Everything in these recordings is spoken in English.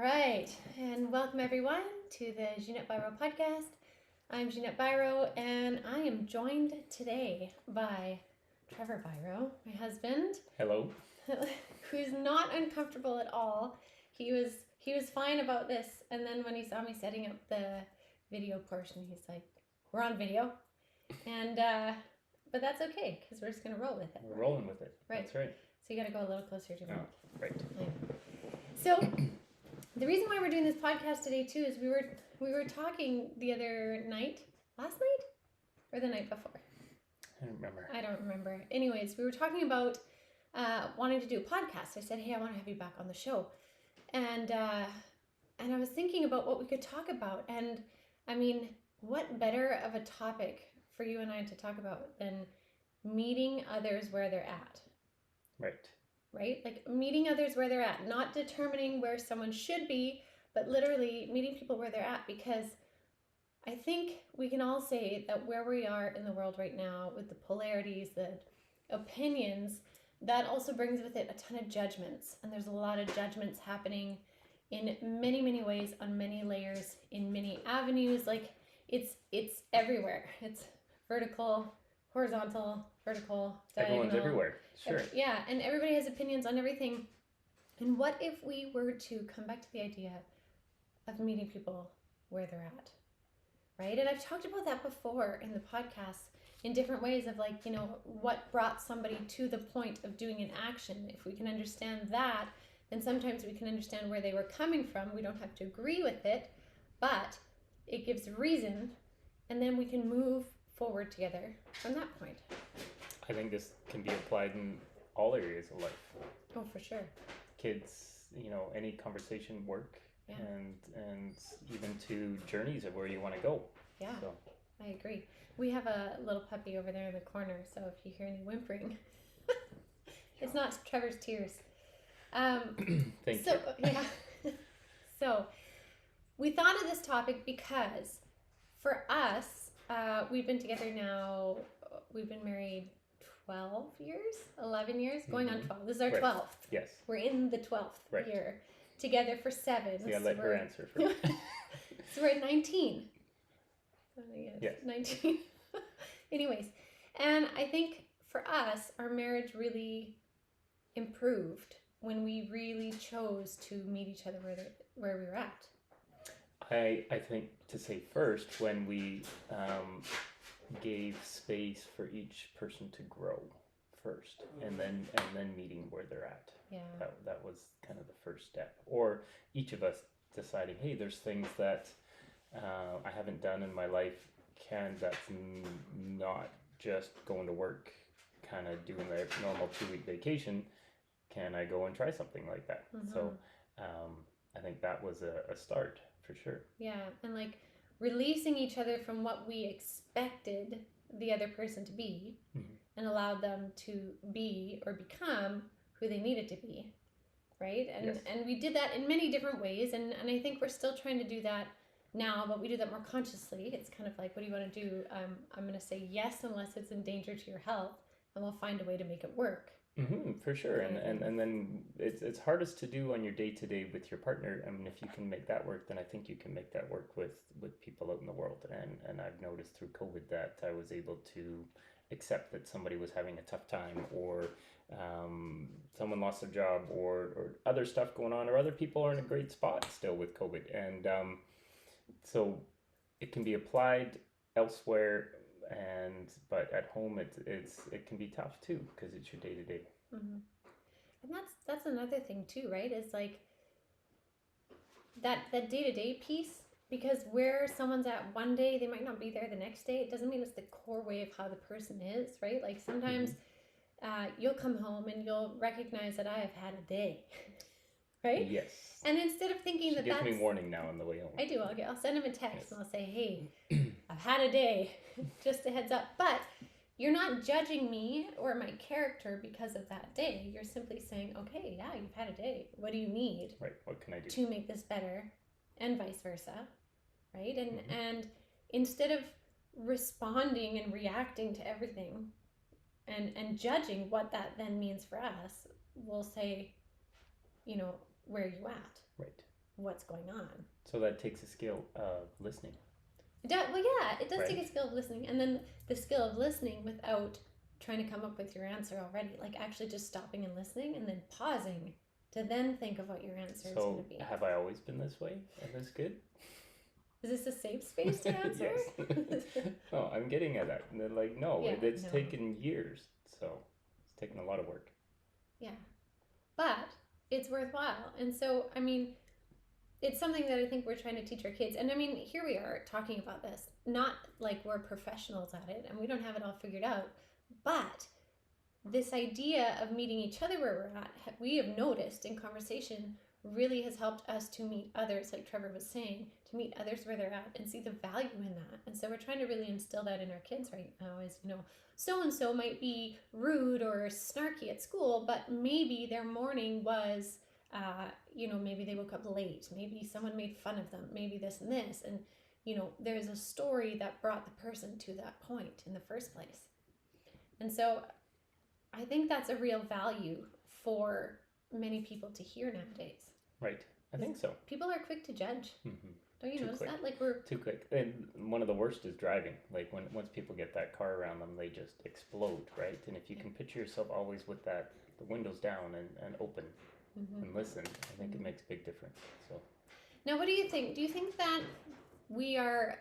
right, and welcome everyone to the Ginette Biro Podcast. I'm Ginette Biro, and I am joined today by Trevor Biro, my husband. Hello. Who's not uncomfortable at all. He was fine about this, and then when he saw me setting up the video portion, he's like, "We're on video," and but that's okay because we're just gonna roll with it. We're rolling with it. Right. That's right. So you got to go a little closer to me. Oh, right. So the reason why we're doing this podcast today too is we were talking the other night, last night, or the night before. I don't remember. Anyways, we were talking about wanting to do a podcast. I said, "Hey, I want to have you back on the show," and I was thinking about what we could talk about. And I mean, what better of a topic for you and I to talk about than meeting others where they're at? Right? Like meeting others where they're at, not determining where someone should be, but literally meeting people where they're at, because I think we can all say that where we are in the world right now with the polarities, the opinions, that also brings with it a ton of judgments. And there's a lot of judgments happening in many, many ways, on many layers, in many avenues. Like it's everywhere. It's vertical, horizontal, vertical, diagonal. Everyone's everywhere. Sure. Yeah, and everybody has opinions on everything. And what if we were to come back to the idea of meeting people where they're at, right? And I've talked about that before in the podcast in different ways of like, what brought somebody to the point of doing an action. If we can understand that, then sometimes we can understand where they were coming from. We don't have to agree with it, but it gives reason, and then we can move forward together from that point. I think this can be applied in all areas of life. Oh, for sure. Kids, any conversation, work, yeah. and even to journeys of where you want to go. Yeah, so. I agree. We have a little puppy over there in the corner, so if you hear any whimpering, it's not Trevor's tears. Thank you. Yeah. So we thought of this topic because for us, we've been together now, we've been married 11 years, going on 12. This is our 12th. Yes. We're in the 12th year, together for 7. So let her answer first. So we're at 19. Yes. 19. Anyways, and I think for us, our marriage really improved when we really chose to meet each other where we were at. I think to say first, when we gave space for each person to grow first, and then meeting where they're at. Yeah. That was kind of the first step. Or each of us deciding, hey, there's things that I haven't done in my life, that's not just going to work, kind of doing the normal 2-week vacation. Can I go and try something like that? Mm-hmm. So I think that was a start for sure. Yeah, and like releasing each other from what we expected the other person to be, mm-hmm. and allowed them to be or become who they needed to be, right? And yes. And we did that in many different ways, and I think we're still trying to do that now, but we do that more consciously. It's kind of like, what do you want to do? I'm going to say yes unless it's in danger to your health, and we'll find a way to make it work. Mm-hmm, for sure. And then it's hardest to do on your day-to-day with your partner. I mean, if you can make that work, then I think you can make that work with people out in the world. And I've noticed through COVID that I was able to accept that somebody was having a tough time, or someone lost their job, or other stuff going on, or other people are in a great spot still with COVID. And so it can be applied elsewhere. But at home it can be tough too, because it's your day to day. And that's another thing too, right? It's like that day to day piece, because where someone's at one day, they might not be there the next day. It doesn't mean it's the core way of how the person is, right? Like sometimes you'll come home and you'll recognize that I have had a day. Right? Yes. And instead of thinking she gives me warning now on the way home. I do. I'll send him a text, yes. And I'll say, hey, I've had a day, just a heads up. But you're not judging me or my character because of that day. You're simply saying, okay, yeah, you've had a day. What do you need? Right. What can I do to make this better, and vice versa, right? And instead of responding and reacting to everything and judging what that then means for us, we'll say, where are you at? Right. what's going on. So that takes a skill of listening. It does, well, yeah, it does Right. take a skill of listening, and then the skill of listening without trying to come up with your answer already, like actually just stopping and listening and then pausing to then think of what your answer is going So to be. have I always been this way? And that's good? Is this a safe space to answer? Yes. No, I'm getting at that. And they're like, no, Yeah, it's no. taken years. So it's taken a lot of work. Yeah. But it's worthwhile. And so, I mean, it's something that I think we're trying to teach our kids. And I mean, here we are talking about this, not like we're professionals at it and we don't have it all figured out, but this idea of meeting each other where we're at, we have noticed in conversation really has helped us to meet others, like Trevor was saying, to meet others where they're at and see the value in that. And so we're trying to really instill that in our kids right now is, so-and-so might be rude or snarky at school, but maybe their morning was, maybe they woke up late, maybe someone made fun of them, maybe this and this. And, there's a story that brought the person to that point in the first place. And so I think that's a real value for many people to hear nowadays. Right. I think so. People are quick to judge. Mm-hmm. Don't you notice quick. that? Like we're too quick. And one of the worst is driving. Like once people get that car around them, they just explode, right? And if you can picture yourself always with the windows down and open and listen, I think it makes a big difference. So now, what do you think? Do you think that we were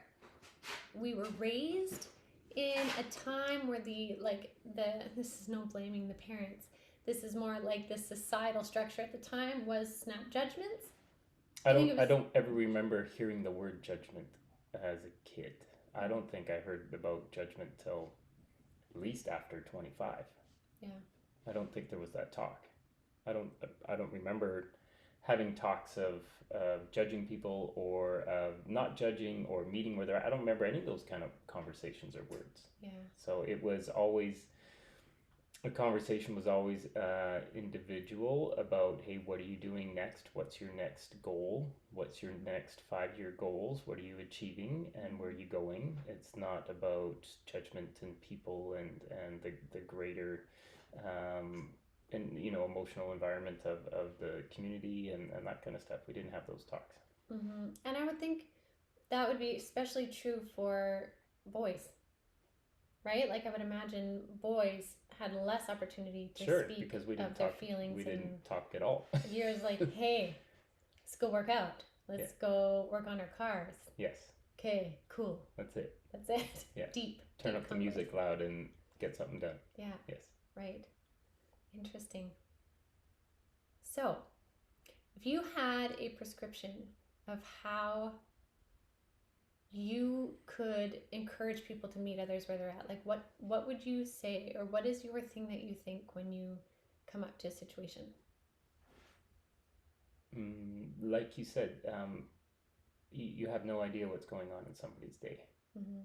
raised in a time where this is no blaming the parents. This is more like the societal structure at the time was snap judgments. I don't ever remember hearing the word judgment as a kid. I don't think I heard about judgment till at least after 25. Yeah. I don't think there was that talk. I don't remember having talks of judging people or not judging or meeting where they're at. I don't remember any of those kind of conversations or words. Yeah. So it was always, the conversation was always individual about, hey, what are you doing next? What's your next goal? What's your next 5-year goals? What are you achieving and where are you going? It's not about judgment and people and the greater and emotional environment of the community and that kind of stuff. We didn't have those talks. Mm-hmm. And I would think that would be especially true for boys, right? Like I would imagine boys had less opportunity to speak because we didn't of their talk, feelings. We didn't talk at all. Years like, hey, let's go work out. Let's go work on our cars. Yes. Okay, cool. That's it. Yeah. Deep. Turn up the music loud and get something done. Yeah. Yes. Right. Interesting. So, if you had a prescription of how you could encourage people to meet others where they're at, like what would you say, or what is your thing that you think when you come up to a situation? Like you said, you have no idea what's going on in somebody's day. Mm-hmm.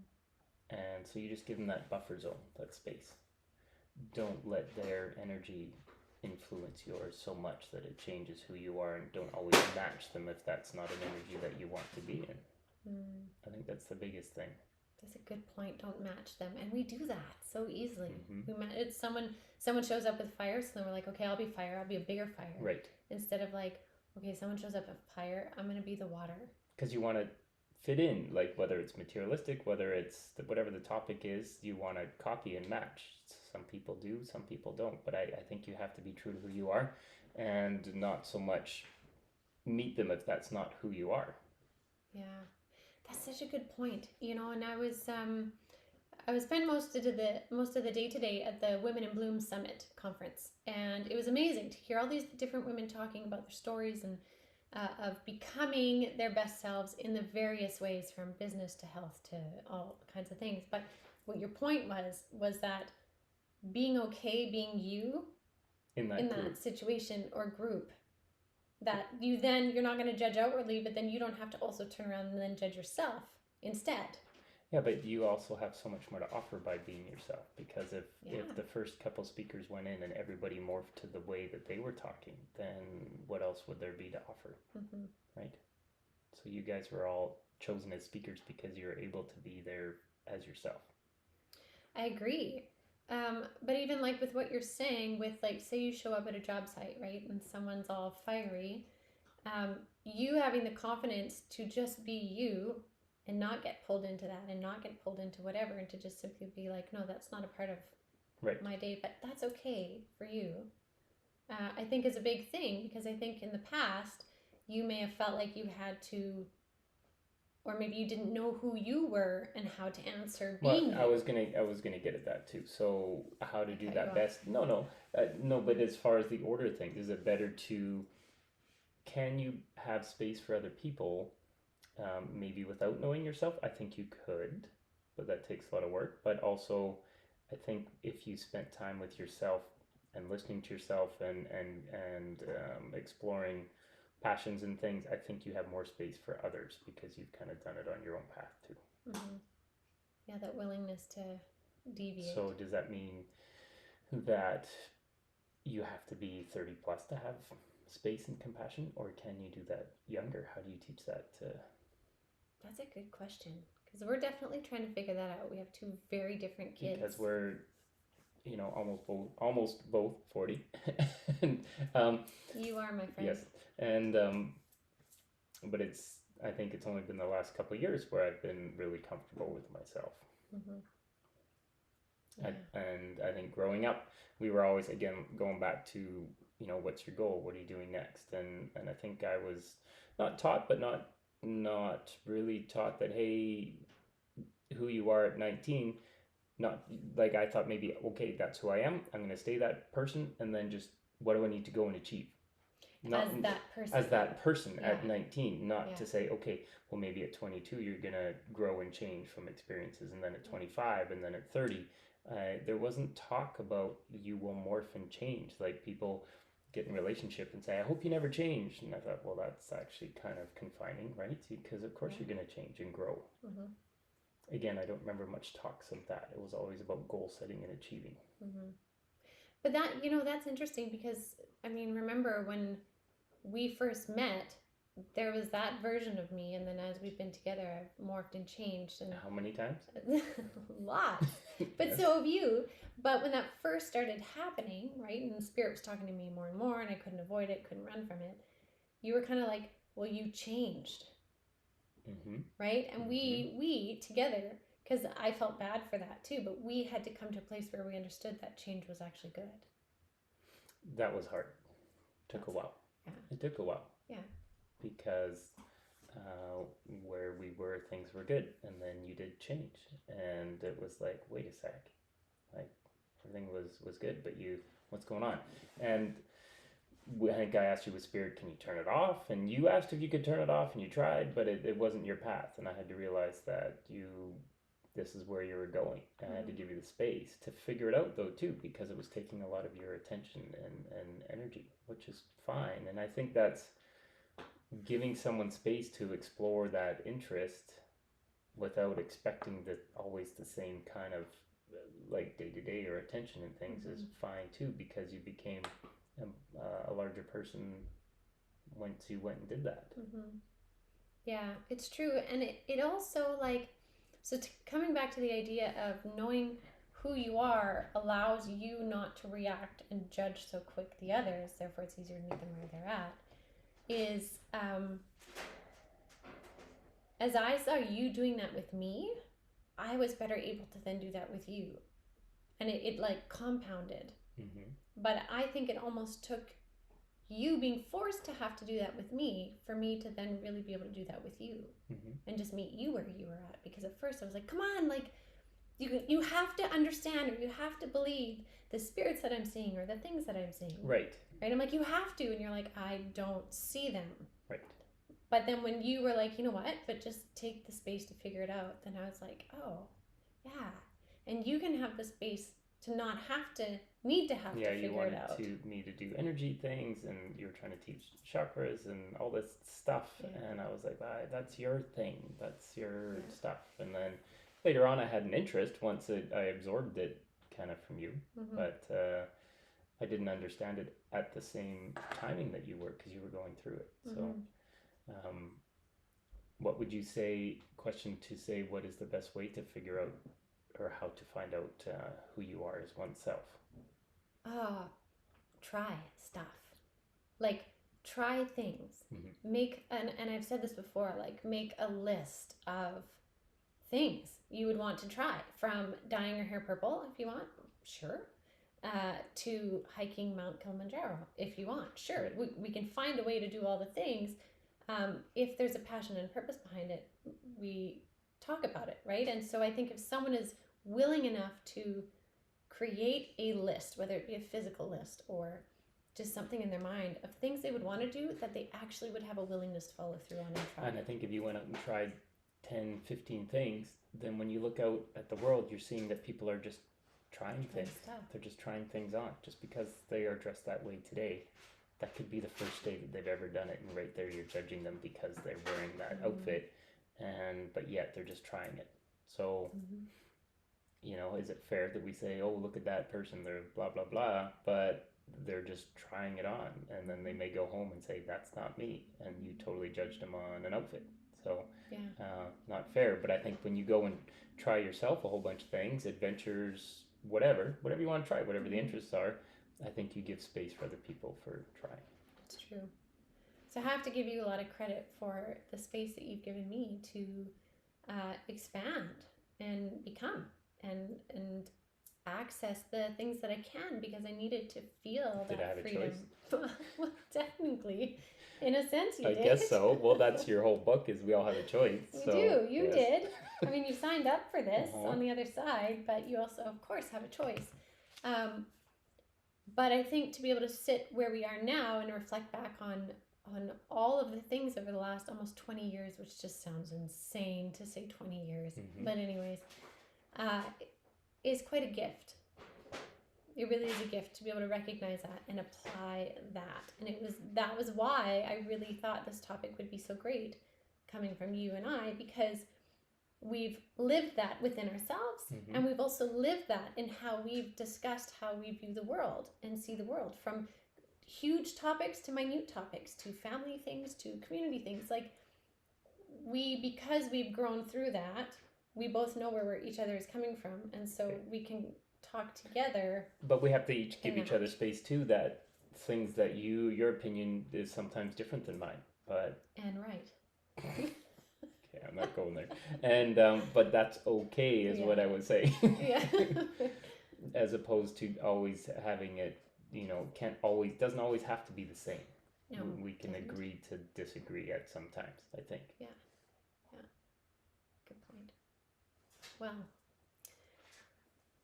And so you just give them that buffer zone, that space. Don't let their energy influence yours so much that it changes who you are, and don't always match them if that's not an energy that you want to be in. I think that's the biggest thing. That's a good point. Don't match them, and we do that so easily. Mm-hmm. It's someone shows up with fire, so then we're like, okay, I'll be fire. I'll be a bigger fire. Right. Instead of like, okay, someone shows up with fire, I'm gonna be the water. Because you want to fit in, like whether it's materialistic, whether it's whatever the topic is, you want to copy and match. Some people do, some people don't. But I think you have to be true to who you are, and not so much meet them if that's not who you are. Yeah. That's such a good point, and I was spent most of the day today at the Women in Bloom Summit conference, and it was amazing to hear all these different women talking about their stories and of becoming their best selves in the various ways, from business to health to all kinds of things. But what your point was that being okay being you in that situation or group, that you're not going to judge outwardly, but then you don't have to also turn around and then judge yourself instead. Yeah, but you also have so much more to offer by being yourself, because if the first couple speakers went in and everybody morphed to the way that they were talking, then what else would there be to offer? Mm-hmm. Right? So you guys were all chosen as speakers because you're able to be there as yourself. I agree. But even like with what you're saying, with like, say you show up at a job site, right, and someone's all fiery, you having the confidence to just be you and not get pulled into that and not get pulled into whatever, and to just simply be like, no, that's not a part of my day, but that's okay for you, I think is a big thing, because I think in the past you may have felt like you had to, or maybe you didn't know who you were and how to answer being I was gonna get at that too. So how to do that best? No. But as far as the order thing, is it better to? Can you have space for other people? Maybe without knowing yourself, I think you could, but that takes a lot of work. But also, I think if you spent time with yourself and listening to yourself and exploring passions and things, I think you have more space for others because you've kind of done it on your own path too. Mm-hmm. Yeah, that willingness to deviate. So does that mean that you have to be 30 plus to have space and compassion, or can you do that younger? How do you teach that to? That's a good question, because we're definitely trying to figure that out. We have two very different kids. Because we're, almost both 40. And, you are, my friend. Yes, and but I think it's only been the last couple of years where I've been really comfortable with myself. Mm-hmm. Yeah. And I think growing up, we were always, again, going back to, what's your goal? What are you doing next? And I think I was not taught, but not really taught that, hey, who you are at 19, not like I thought maybe, okay, that's who I am. I'm going to stay that person. And then just, what do I need to go and achieve? Not as that person at 19, not to say, okay, well, maybe at 22 you're gonna grow and change from experiences, and then at 25, and then at 30, there wasn't talk about you will morph and change. Like, people get in a relationship and say, I hope you never change, and I thought, well, that's actually kind of confining, right? Because of course you're gonna change and grow. Mm-hmm. Again, I don't remember much talks of that. It was always about goal setting and achieving. Mm-hmm. But that, that's interesting, because I mean, remember when we first met, there was that version of me, and then as we've been together, I've morphed and changed. And how many times? Lots. But yes. So have you. But when that first started happening, right, and the Spirit was talking to me more and more, and I couldn't avoid it, couldn't run from it, you were kind of like, well, you changed. Mm-hmm. Right? And mm-hmm. we together, because I felt bad for that too, but we had to come to a place where we understood that change was actually good. That was hard. Took a while. Yeah. It took a while. Yeah. Because where we were, things were good, and then you did change, and it was like, wait a sec, like everything was good, but what's going on? And I think I asked you with Spirit, can you turn it off? And you asked if you could turn it off, and you tried, but it wasn't your path, and I had to realize that this is where you were going. And I had to give you the space to figure it out, though, too, because it was taking a lot of your attention and energy, which is fine. And I think that's giving someone space to explore that interest without expecting that always the same kind of like day-to-day or attention and things mm-hmm. is fine, too, because you became a larger person once you went and did that. Mm-hmm. Yeah, it's true. And it also, like, coming back to the idea of knowing who you are allows you not to react and judge so quick the others, therefore it's easier to meet them where they're at, is as I saw you doing that with me, I was better able to then do that with you. And it like compounded. Mm-hmm. But I think it almost took you being forced to have to do that with me for me to then really be able to do that with you mm-hmm. and just meet you where you were at. Because at first I was like, come on, like you have to understand, or you have to believe the spirits that I'm seeing or the things that I'm seeing. Right. Right. I'm like, you have to. And you're like, I don't see them. Right. But then when you were like, you know what, but just take the space to figure it out, then I was like, oh, yeah. And you can have the space to not have to need to have to figure it out. Yeah, you wanted me to do energy things, and you were trying to teach chakras and all this stuff. Yeah. And I was like, that's your thing. That's your stuff. And then later on, I had an interest once I absorbed it kind of from you. Mm-hmm. But I didn't understand it at the same timing that you were, because you were going through it. Mm-hmm. So what would you say, what is the best way to figure out or how to find out who you are as oneself? Try stuff. Like, try things. Make, and I've said this before, like make a list of things you would want to try, from dyeing your hair purple if you want, sure, to hiking Mount Kilimanjaro if you want, sure. We can find a way to do all the things. If there's a passion and purpose behind it, we talk about it, right? And so I think if someone is willing enough to create a list, whether it be a physical list or just something in their mind of things they would want to do, that they actually would have a willingness to follow through on and try. And I think if you went out and tried 10, 15 things, then when you look out at the world, you're seeing that people are just trying things. They're just trying things on. Just because they are dressed that way today, that could be the first day that they've ever done it, and right there you're judging them because they're wearing that outfit, but yet they're just trying it. So, you know, is it fair that we say, oh, look at that person, they're blah, blah, blah, but they're just trying it on, and then they may go home and say, that's not me, and you totally judged them on an outfit. So, not fair. But I think when you go and try yourself a whole bunch of things, adventures, whatever you want to try, whatever the interests are, I think you give space for other people for trying. It's true. So I have to give you a lot of credit for the space that you've given me to expand and become and access the things that I can, because I needed to feel Did that I have freedom. a choice? Well, technically, in a sense, you did. I guess so. Well, that's your whole book, is we all have a choice. You did. I mean, you signed up for this on the other side, but you also, of course, have a choice. But I think to be able to sit where we are now and reflect back on all of the things over the last almost 20 years, which just sounds insane to say 20 years, but anyways, is quite a gift. It really is a gift to be able to recognize that and apply that. And that was why I really thought this topic would be so great coming from you and I, because we've lived that within ourselves, and we've also lived that in how we've discussed how we view the world and see the world, from huge topics to minute topics to family things to community things. Like, because we've grown through that, we both know where each other is coming from, and so we can talk together. But we have to each give each other space too, that things that your opinion is sometimes different than mine, and right. Okay, I'm not going there. And but that's okay, is what I would say. As opposed to always having it, doesn't always have to be the same. No, we can agree to disagree at some times, I think. Yeah. Good point. Well,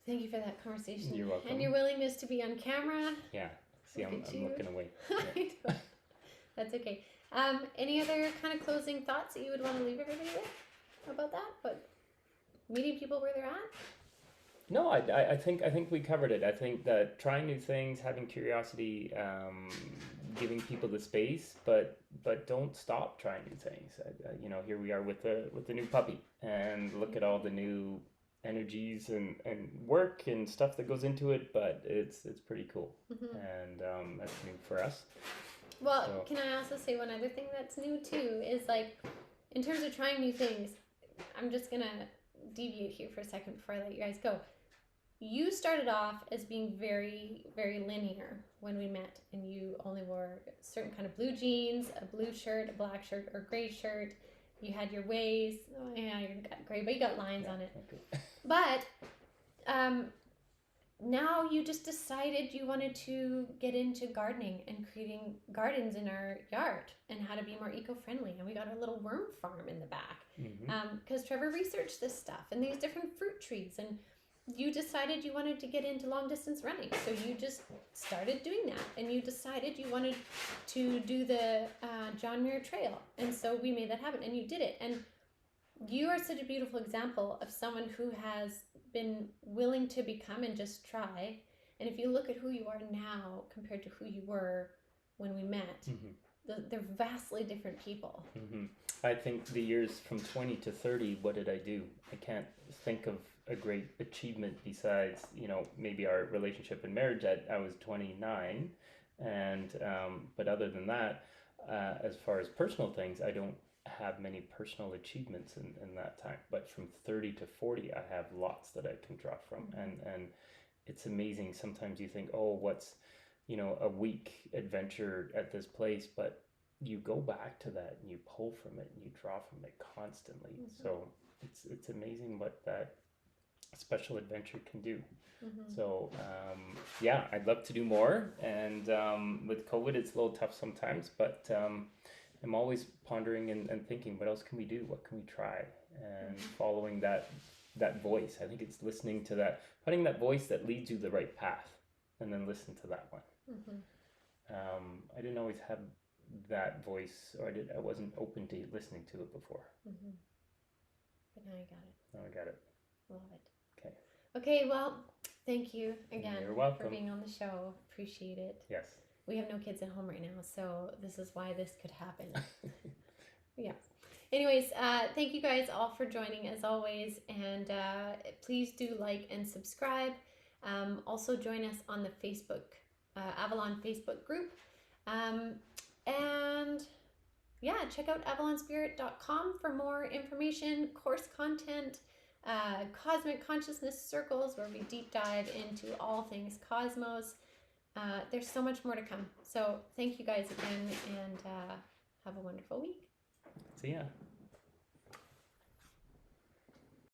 thank you for that conversation. You're welcome. And your willingness to be on camera. Yeah. See, I'm looking away. Yeah. That's okay. Any other kind of closing thoughts that you would want to leave everybody with about that? But meeting people where they're at? No, I think we covered it. I think that trying new things, having curiosity, giving people the space, but don't stop trying new things. Here we are with the new puppy, and look at all the new energies and work and stuff that goes into it. But it's pretty cool, and that's new for us. Well, so. Can I also say one other thing that's new too, is like, in terms of trying new things, I'm just going to deviate here for a second before I let you guys go. You started off as being very, very linear when we met, and you only wore a certain kind of blue jeans, a blue shirt, a black shirt, or gray shirt. You had your ways. Oh, yeah, you got gray, but you got lines on it. Okay. But now you just decided you wanted to get into gardening and creating gardens in our yard and how to be more eco-friendly. And we got a little worm farm in the back because Trevor researched this stuff and these different fruit trees, and you decided you wanted to get into long distance running. So you just started doing that, and you decided you wanted to do the John Muir Trail. And so we made that happen, and you did it. And you are such a beautiful example of someone who has been willing to become and just try. And if you look at who you are now compared to who you were when we met, they're vastly different people. I think the years from 20 to 30, what did I do? I can't think of a great achievement besides, maybe our relationship and marriage at I was 29. And but other than that, as far as personal things, I don't have many personal achievements in that time. But from 30 to 40, I have lots that I can draw from. And it's amazing. Sometimes you think, oh, you know, a week adventure at this place, but you go back to that and you pull from it and you draw from it constantly. So it's amazing what that special adventure can do. So yeah, I'd love to do more, and with COVID it's a little tough sometimes, but I'm always pondering and thinking, what else can we do, what can we try, and following that voice. I think it's listening to that, finding that voice that leads you the right path, and then listen to that one. I didn't always have that voice, or I wasn't open to listening to it before. But now you got it. Now I got it. Love it. Okay. Okay, well, thank you again You're welcome for being on the show. Appreciate it. Yes. We have no kids at home right now, so this is why this could happen. Yeah. Anyways, thank you guys all for joining as always, and please do like and subscribe. Also join us on the Facebook, Avalon Facebook group. And yeah, check out avalonspirit.com for more information, course content, cosmic consciousness circles where we deep dive into all things cosmos. There's so much more to come. So thank you guys again, and have a wonderful week. See ya.